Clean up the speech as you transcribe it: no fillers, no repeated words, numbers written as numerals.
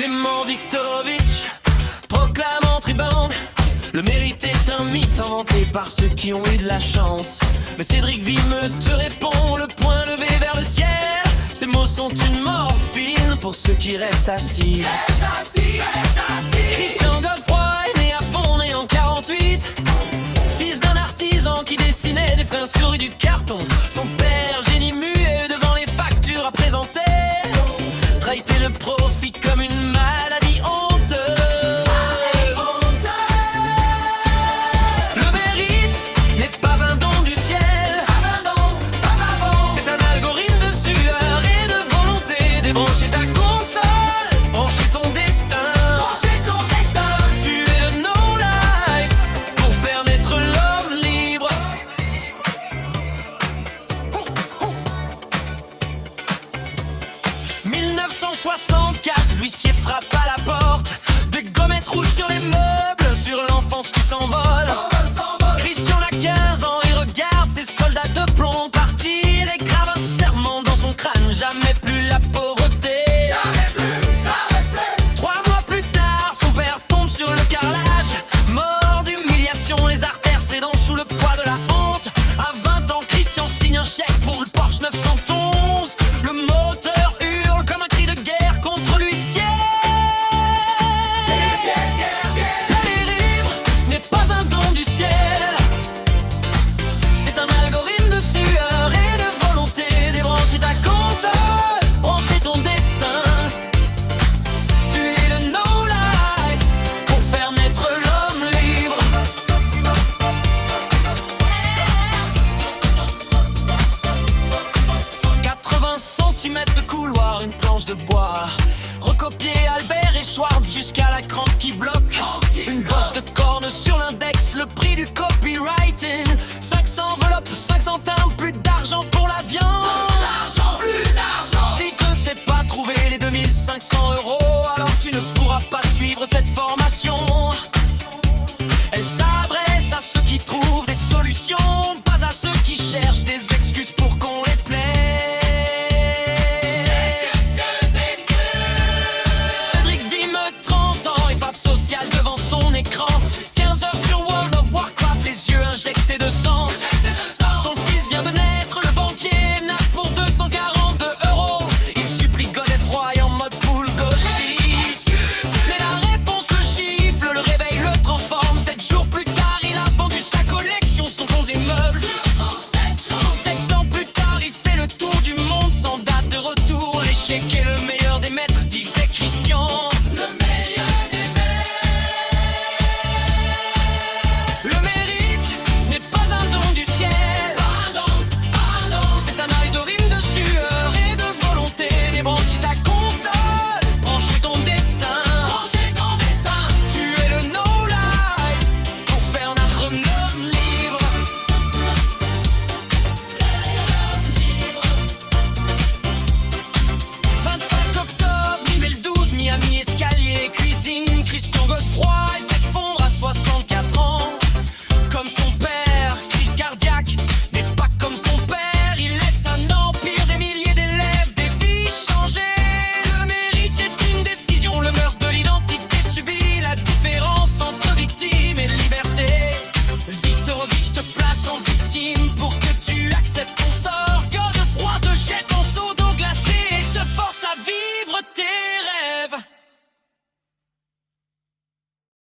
Clément Viktorovitch proclame en tribune: le mérite est un mythe inventé par ceux qui ont eu de la chance. Mais Cédric Vimeux te répond, le poing levé vers le ciel: ces mots sont une morphine pour ceux qui restent assis. Reste assis, reste assis. Christian Godefroy est né à fond, né en 48. Fils d'un artisan qui dessinait des freins sur du carton. Son père, génie muet, devant les factures à présenter, trahité le profit comme une maladie honteuse. Le mérite n'est pas un don du ciel, c'est un algorithme de sueur et de volonté. Débrancher ta console, brancher ton destin. Tu es le no-life pour faire naître l'homme libre. 1964, l'huissier frappe à la porte. Des gommettes rouges sur les meubles, sur l'enfance qui s'envole. Christian a 15 ans et regarde ses soldats de plomb partis. Il est grave un serment dans son crâne: jamais plus la pauvreté. Jamais plus. 3 mois plus tard, son père tombe sur le carrelage, mort d'humiliation, les artères cédant sous le poids de la honte. À 20 ans, Christian signe un chèque pour le Porsche 911. Le moteur hurle comme un cri de guerre contre l'huissier. La dérive n'est pas un don du ciel, c'est un algorithme de sueur et de volonté. Débrancher ta console, brancher ton destin. Tu es le no-life pour faire naître l'homme libre. 80 centimètres de couloir, une planche de bois. Recopier Albert et Schwartz jusqu'à la crampe qui bloque. Une bosse de corne sur l'index, le prix du copywriting. 500 enveloppes, 500 timbres, plus d'argent pour la viande. Plus d'argent. Si tu ne sais pas trouver les 2500 €, alors tu ne pourras pas suivre cette formation. Elle s'adresse à ceux qui trouvent des solutions, pas à ceux qui cherchent des